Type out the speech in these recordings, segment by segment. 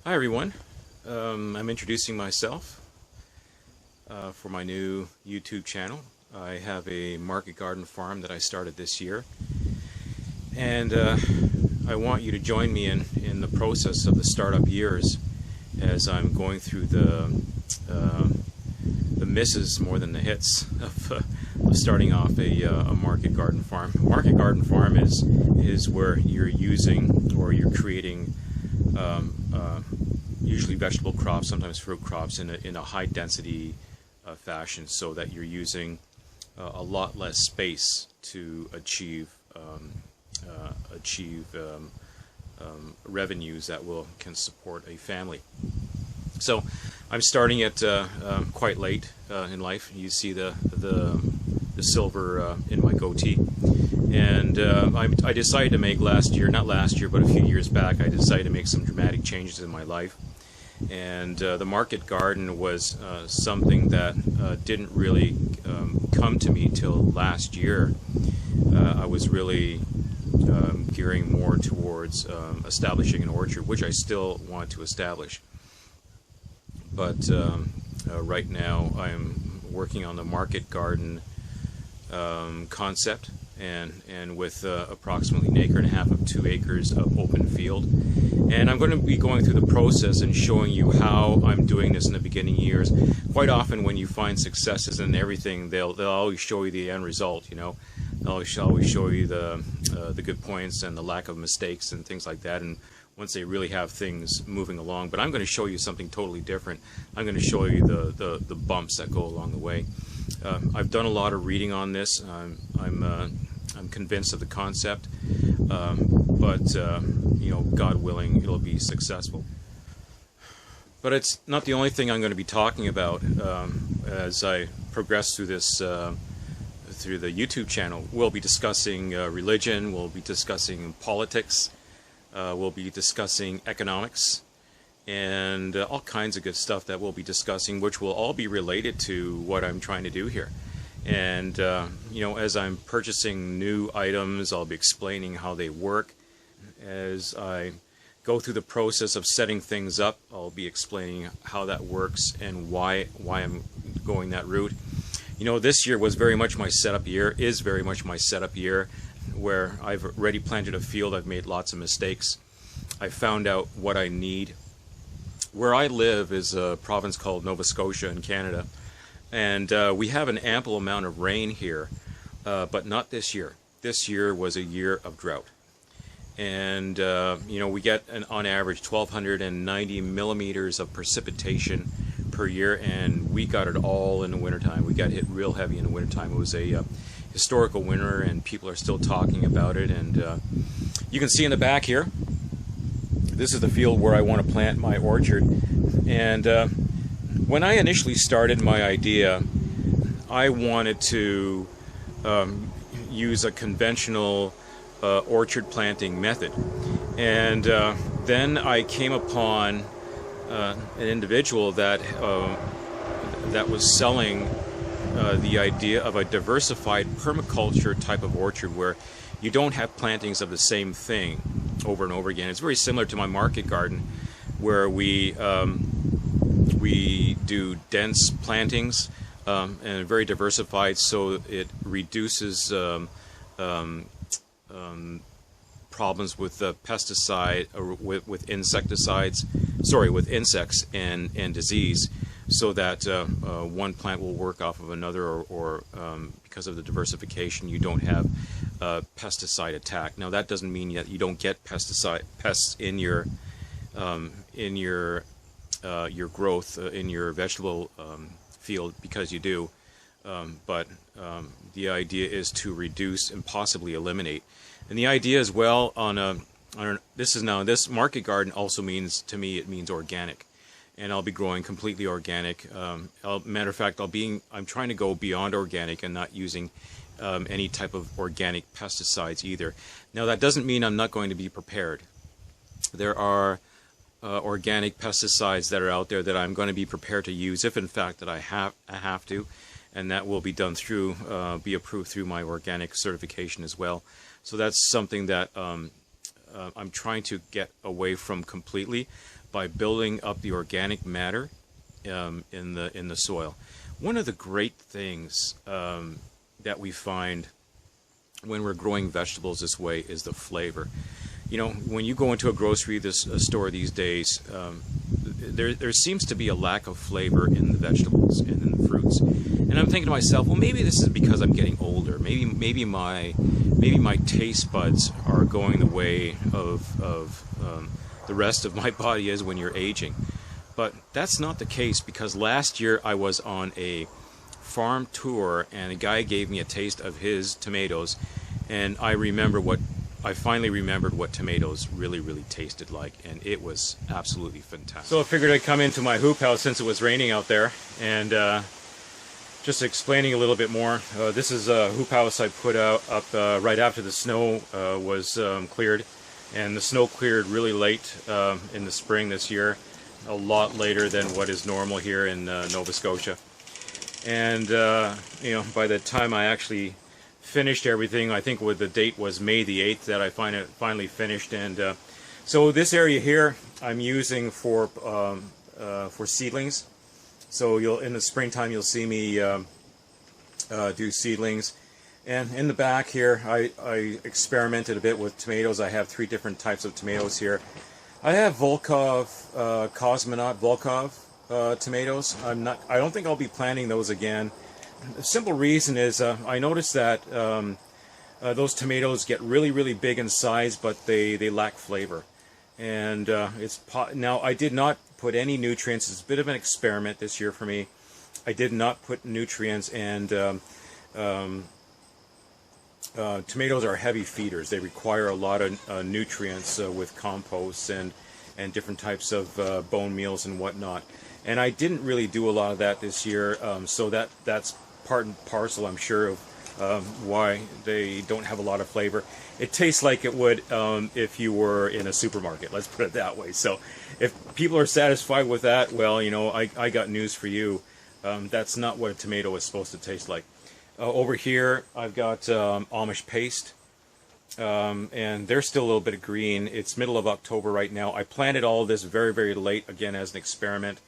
Hi everyone, I'm introducing myself for my new YouTube channel. I have a market garden farm that I started this year, and I want you to join me in the process of the startup years as I'm going through the misses more than the hits of starting off a market garden farm. A market garden farm is where you're using or you're creating usually vegetable crops, sometimes fruit crops, in a high density fashion, so that you're using a lot less space to achieve revenues that can support a family. So I'm starting at quite late in life. You see the silver in my goatee. And I decided to make not last year, but a few years back, I decided to make some dramatic changes in my life. And the market garden was something that didn't really come to me till last year. I was really gearing more towards establishing an orchard, which I still want to establish. But right now I'm working on the market garden concept, and with approximately 1.5 acres of 2 acres of open field. And I'm going to be going through the process and showing you how I'm doing this in the beginning years. Quite often when you find successes in everything, they'll always show you the end result, you know. They'll always show you the good points and the lack of mistakes and things like that, and once they really have things moving along. But I'm going to show you something totally different. I'm going to show you the bumps that go along the way. I've done a lot of reading on this. I'm convinced of the concept, but you know, God willing, it'll be successful. But it's not the only thing I'm going to be talking about as I progress through this through the YouTube channel. We'll be discussing religion. We'll be discussing politics. We'll be discussing economics, and all kinds of good stuff that we'll be discussing, which will all be related to what I'm trying to do here. And you know, as I'm purchasing new items, I'll be explaining how they work. As I go through the process of setting things up, I'll be explaining how that works and why I'm going that route. You know, this year was very much my setup year, is very much my setup year, where I've already planted a field. I've made lots of mistakes. I found out what I need. Where I live is a province called Nova Scotia in Canada, and we have an ample amount of rain here, but not this year. This year was a year of drought, and you know, we get on average 1,290 millimeters of precipitation per year, and we got it all in the wintertime. We got hit real heavy in the wintertime. It was a historical winter, and people are still talking about it. And you can see in the back here, this is the field where I want to plant my orchard. And when I initially started my idea, I wanted to use a conventional orchard planting method. And then I came upon an individual that was selling the idea of a diversified permaculture type of orchard, where you don't have plantings of the same thing over and over again. It's very similar to my market garden, where we do dense plantings and very diversified, so it reduces problems with pesticide or with insecticides, with insects and disease, so that one plant will work off of another, or because of the diversification, you don't have pesticide attack. Now, that doesn't mean that you don't get pests in your growth in your vegetable field, because you do, but the idea is to reduce and possibly eliminate. And the idea as well this market garden also means, to me, it means organic. And I'll be growing completely organic. Matter of fact, I'm trying to go beyond organic and not using any type of organic pesticides either. Now, that doesn't mean I'm not going to be prepared. There are organic pesticides that are out there that I'm going to be prepared to use, if in fact that I have to, and that will be done through, be approved through my organic certification as well. So that's something that I'm trying to get away from completely. by building up the organic matter in the soil. One of the great things that we find when we're growing vegetables this way is the flavor. You know, when you go into a grocery store these days, there seems to be a lack of flavor in the vegetables and in the fruits. And I'm thinking to myself, well, maybe this is because I'm getting older. Maybe my taste buds are going the way of the rest of my body is when you're aging. But that's not the case, because last year I was on a farm tour and a guy gave me a taste of his tomatoes, and I finally remembered what tomatoes really tasted like, and it was absolutely fantastic. So I figured I'd come into my hoop house since it was raining out there, and just explaining a little bit more. This is a hoop house I put up right after the snow was cleared, and the snow cleared really late in the spring this year, a lot later than what is normal here in Nova Scotia. And you know, by the time I actually finished everything, I think the date was May the 8th that I finally finished. And so this area here I'm using for seedlings. So in the springtime you'll see me do seedlings. And in the back here I experimented a bit with tomatoes. I have 3 different types of tomatoes here. I have Volkov, Cosmonaut Volkov tomatoes. I don't think I'll be planting those again. The simple reason is I noticed that those tomatoes get really big in size, but they lack flavor. And now I did not put any nutrients. It's a bit of an experiment this year for me. I did not put nutrients, and tomatoes are heavy feeders. They require a lot of nutrients with composts and different types of bone meals and whatnot. And I didn't really do a lot of that this year, so that's part and parcel, I'm sure, of why they don't have a lot of flavor. It tastes like it would if you were in a supermarket, let's put it that way. So if people are satisfied with that, well, you know, I got news for you. That's not what a tomato is supposed to taste like. Over here I've got Amish paste, and they're still a little bit of green. It's middle of October right now. I planted all of this very late, again as an experiment,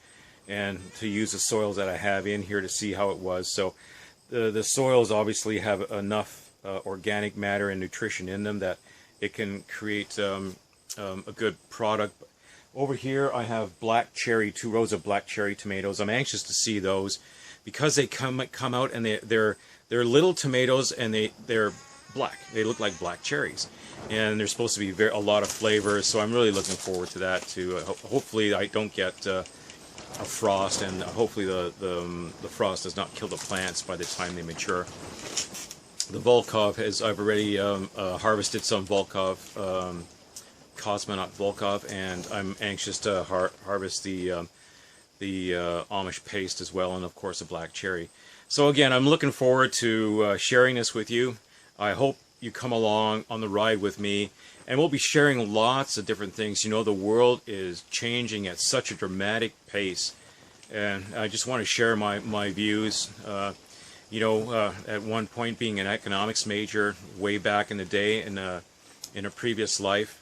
and to use the soils that I have in here to see how it was. So the soils obviously have enough organic matter and nutrition in them that it can create a good product. Over here I have black cherry, 2 rows of black cherry tomatoes. I'm anxious to see those because they come out and they're little tomatoes, and they're black. They look like black cherries, and they're supposed to be a lot of flavor. So I'm really looking forward to that too. Hopefully I don't get a frost, and hopefully the frost does not kill the plants by the time they mature. The Volkov I've already harvested some Volkov, Cosmonaut Volkov, and I'm anxious to harvest the Amish paste as well, and of course a black cherry. So again, I'm looking forward to sharing this with you. I hope you come along on the ride with me, and we'll be sharing lots of different things. You know, the world is changing at such a dramatic pace, and I just want to share my views. You know, at one point being an economics major way back in the day in a previous life,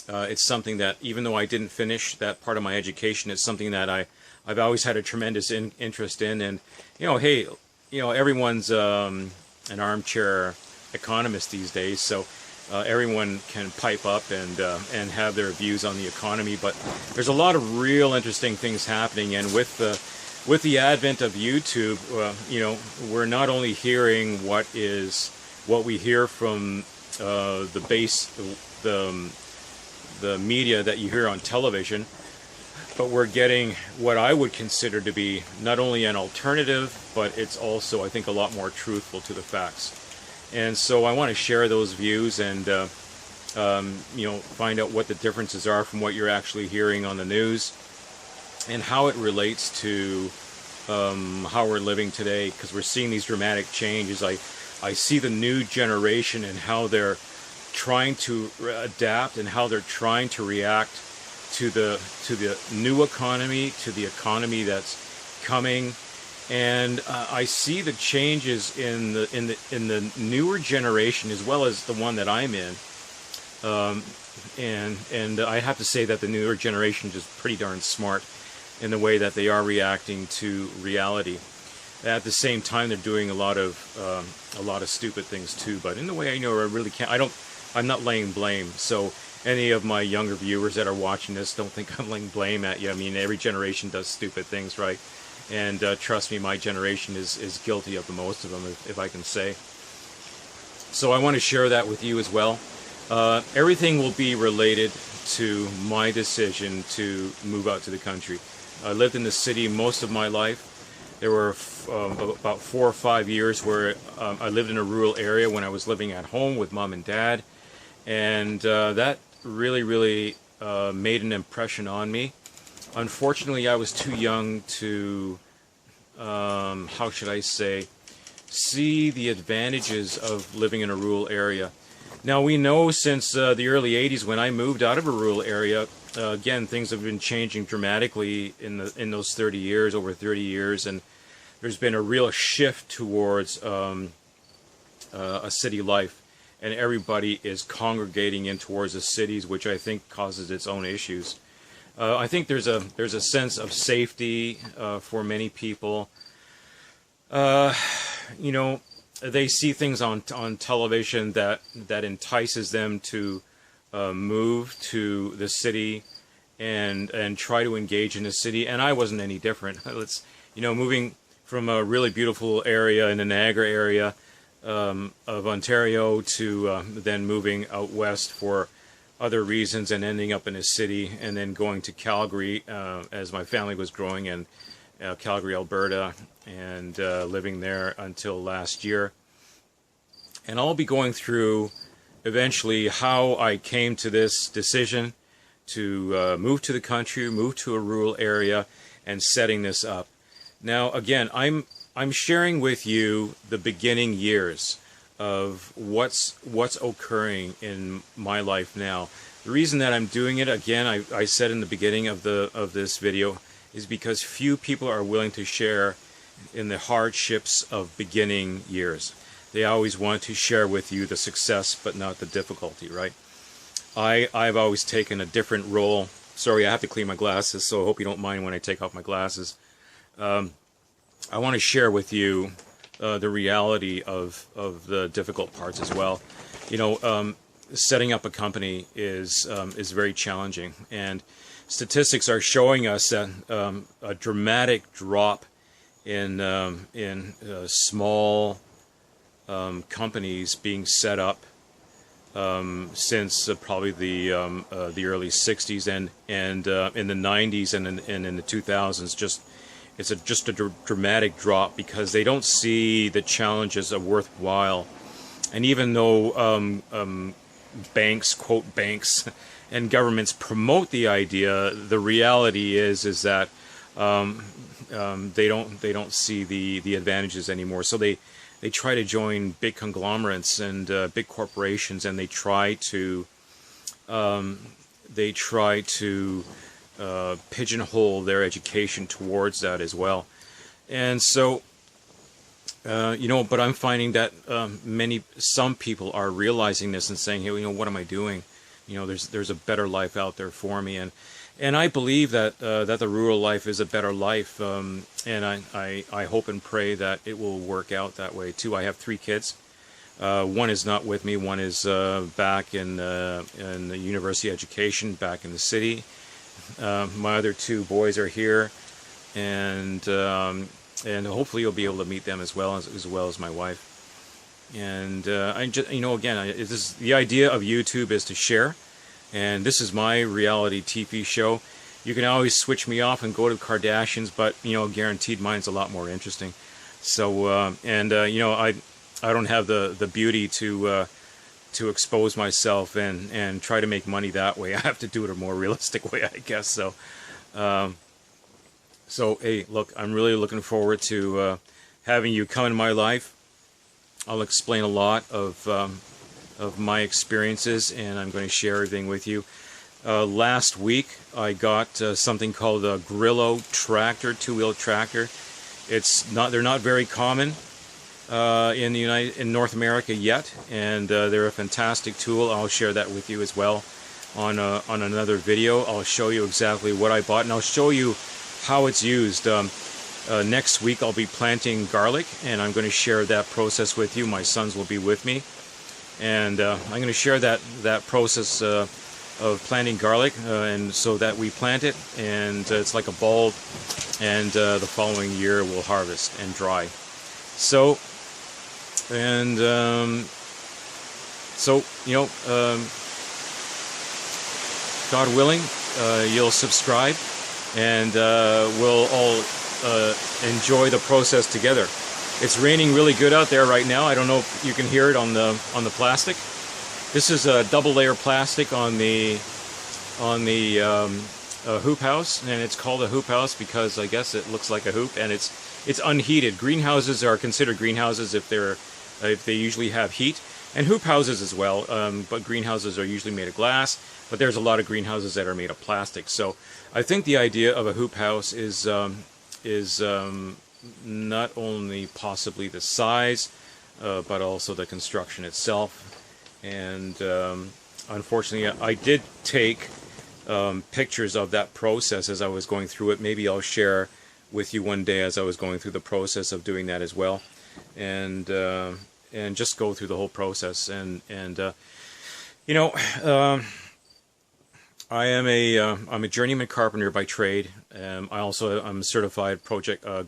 it's something that, even though I didn't finish that part of my education, it's something that I've always had a tremendous interest in. And you know, hey, you know, everyone's an armchair economist these days, so everyone can pipe up and have their views on the economy. But there's a lot of real interesting things happening, and with the advent of YouTube, you know, we're not only hearing what we hear from the media that you hear on television, but we're getting what I would consider to be not only an alternative, but it's also, I think, a lot more truthful to the facts. And so I want to share those views and you know, find out what the differences are from what you're actually hearing on the news, and how it relates to how we're living today, because we're seeing these dramatic changes. I see the new generation and how they're trying to adapt, and how they're trying to react to the new economy, to the economy that's coming. And I see the changes in the newer generation, as well as the one that I'm in, And I have to say that the newer generation is pretty darn smart in the way that they are reacting to reality. At the same time, they're doing a lot of stupid things too. But in the way I know, I really can't. I'm not laying blame. So any of my younger viewers that are watching this, don't think I'm laying blame at you. I mean, every generation does stupid things, right? And trust me, my generation is guilty of the most of them, if I can say. So I want to share that with you as well. Everything will be related to my decision to move out to the country. I lived in the city most of my life. There were about 4 or 5 years where I lived in a rural area when I was living at home with mom and dad. And that really made an impression on me. Unfortunately, I was too young to, how should I say, see the advantages of living in a rural area. Now, we know since the early 80s when I moved out of a rural area, again, things have been changing dramatically in those 30 years, over 30 years, and there's been a real shift towards a city life, and everybody is congregating in towards the cities, which I think causes its own issues. I think there's a sense of safety for many people. You know, they see things on television that entices them to move to the city and try to engage in the city, and I wasn't any different. Moving from a really beautiful area in the Niagara area of Ontario to then moving out west for other reasons and ending up in a city, and then going to Calgary as my family was growing in Calgary, Alberta, and living there until last year. And I'll be going through eventually how I came to this decision to move to the country, move to a rural area, and setting this up. Now, again, I'm sharing with you the beginning years of what's occurring in my life now. The reason that I'm doing it, again, I said in the beginning of this video, is because few people are willing to share in the hardships of beginning years. They always want to share with you the success, but not the difficulty, right? I've always taken a different role. Sorry, I have to clean my glasses, so I hope you don't mind when I take off my glasses. I want to share with you the reality of the difficult parts as well. You know, setting up a company is very challenging, and statistics are showing us that a dramatic drop in small companies being set up since probably the early 60s and in the 90s and in the 2000s. It's just a dramatic drop because they don't see the challenges of worthwhile. And even though banks, quote banks, and governments promote the idea, the reality is that they don't see the advantages anymore. So they try to join big conglomerates and big corporations, and they try to pigeonhole their education towards that as well. And so, but I'm finding that some people are realizing this and saying, hey, what am I doing? There's a better life out there for me, and I believe that the rural life is a better life, and I hope and pray that it will work out that way too. I have 3 kids. One is not with me. One is back in the university education, back in the city. My other 2 boys are here, and hopefully you'll be able to meet them as well as my wife. And I just, the idea of YouTube is to share, and this is my reality TV show. You can always switch me off and go to the Kardashians, but guaranteed mine's a lot more interesting. So I don't have the beauty to expose myself and try to make money that way. I have to do it a more realistic way, I guess. So hey, look, I'm really looking forward to having you come in my life. I'll explain a lot of my experiences, and I'm going to share everything with you. Last week, I got something called a Grillo tractor, 2-wheel tractor. They're not very common. in North America yet, and they're a fantastic tool. I'll share that with you as well on another video. I'll show you exactly what I bought, and I'll show you how it's used. Next week I'll be planting garlic, and I'm going to share that process with you. My sons will be with me, and I'm going to share that process of planting garlic, and so that we plant it, and it's like a bulb, and the following year we'll harvest and dry. So, and so, you know, God willing, you'll subscribe, and we'll all enjoy the process together. It's raining really good out there right now. I don't know if you can hear it on the plastic. This is a double layer plastic on the hoop house, and it's called a hoop house because I guess it looks like a hoop, and it's unheated. Greenhouses are considered greenhouses if they usually have heat, and hoop houses as well. But greenhouses are usually made of glass. But there's a lot of greenhouses that are made of plastic. So I think the idea of a hoop house is not only possibly the size, but also the construction itself. And unfortunately, I did take pictures of that process as I was going through it. Maybe I'll share with you one day as I was going through the process of doing that as well, and just go through the whole process. And you know, I'm a journeyman carpenter by trade. I'm a certified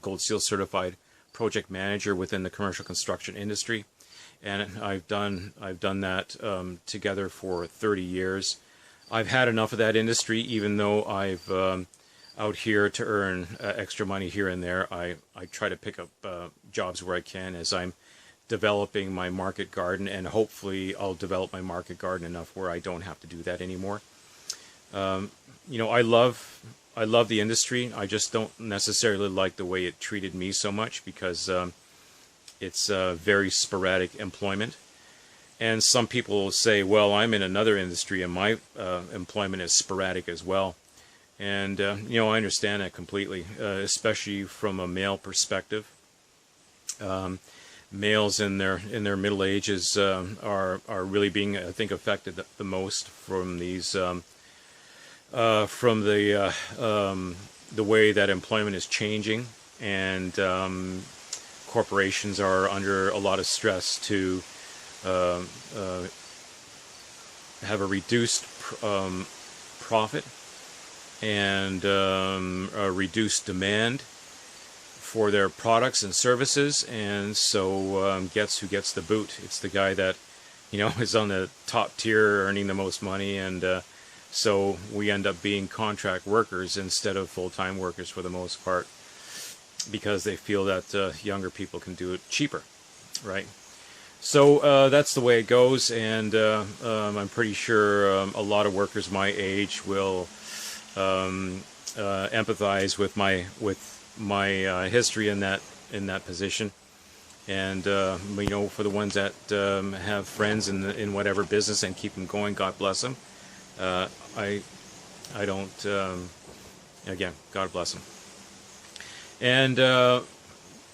Gold Seal certified project manager within the commercial construction industry, and I've done that together for 30 years. I've had enough of that industry, even though I've out here to earn extra money here and there. I try to pick up jobs where I can as I'm developing my market garden, and hopefully I'll develop my market garden enough where I don't have to do that anymore. You know, I love the industry. I just don't necessarily like the way it treated me so much, because it's very sporadic employment. And some people will say, well, I'm in another industry and my employment is sporadic as well. And you know, I understand that completely, especially from a male perspective. Males in their middle ages are really being, I think, affected the most from these from the way that employment is changing, and corporations are under a lot of stress to have a reduced profit and a reduced demand for their products and services, and so guess who gets the boot? It's the guy that, you know, is on the top tier earning the most money, and so we end up being contract workers instead of full-time workers for the most part, because they feel that younger people can do it cheaper, right? So that's the way it goes, and I'm pretty sure a lot of workers my age will empathize with my history in that position. And you know, for the ones that have friends in whatever business and keep them going, God bless them. I don't. Again, God bless them. And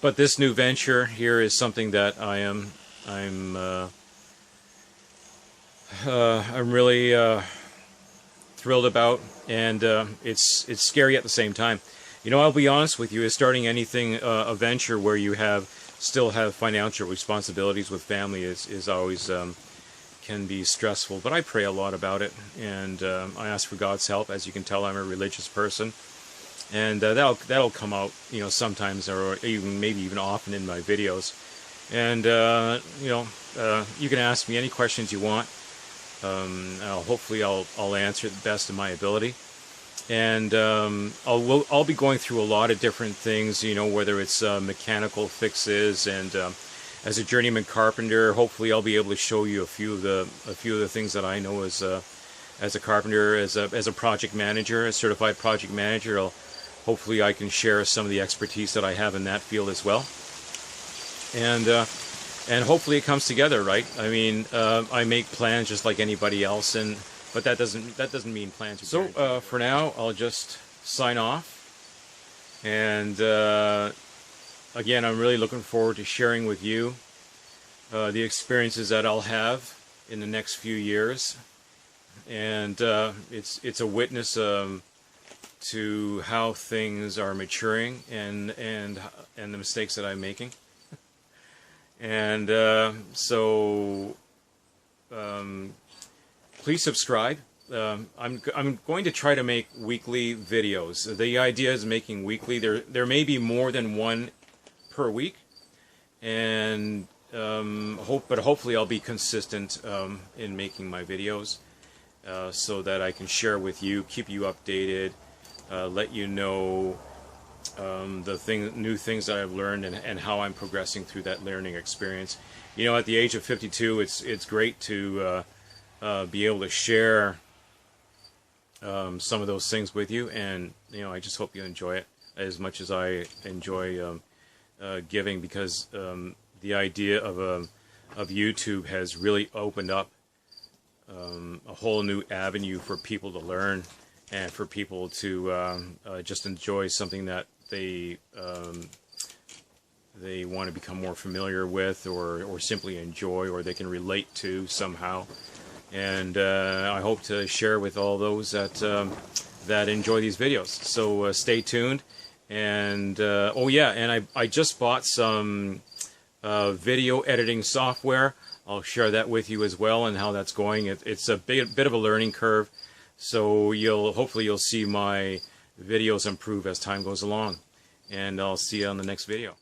but this new venture here is something that I'm really thrilled about, and it's scary at the same time. You know, I'll be honest with you, is starting anything, a venture where you still have financial responsibilities with family is always can be stressful. But I pray a lot about it, and I ask for God's help. As you can tell, I'm a religious person, and that'll come out, you know, sometimes, or maybe even often in my videos. And you know, you can ask me any questions you want. Hopefully I'll answer it the best of my ability. And I'll be going through a lot of different things, you know, whether it's mechanical fixes, and as a journeyman carpenter, hopefully I'll be able to show you a few of the things that I know as a carpenter, as a project manager, a certified project manager. Hopefully I can share some of the expertise that I have in that field as well. And hopefully it comes together, right? I mean, I make plans just like anybody else, but that doesn't mean plans. So for now, I'll just sign off, and again, I'm really looking forward to sharing with you the experiences that I'll have in the next few years, and it's a witness to how things are maturing and the mistakes that I'm making. And so please subscribe. I'm going to try to make weekly videos. The idea is making weekly. There may be more than one per week, and but hopefully I'll be consistent in making my videos, so that I can share with you, keep you updated, let you know new things that I've learned and how I'm progressing through that learning experience. You know, at the age of 52, it's great to be able to share some of those things with you, and you know, I just hope you enjoy it as much as I enjoy giving, because the idea of YouTube has really opened up a whole new avenue for people to learn, and for people to just enjoy something that they want to become more familiar with, or simply enjoy, or they can relate to somehow. And I hope to share with all those that enjoy these videos. So stay tuned. And oh yeah, and I just bought some video editing software. I'll share that with you as well, and how that's going. It's a bit of a learning curve, so hopefully you'll see my videos improve as time goes along. And I'll see you on the next video.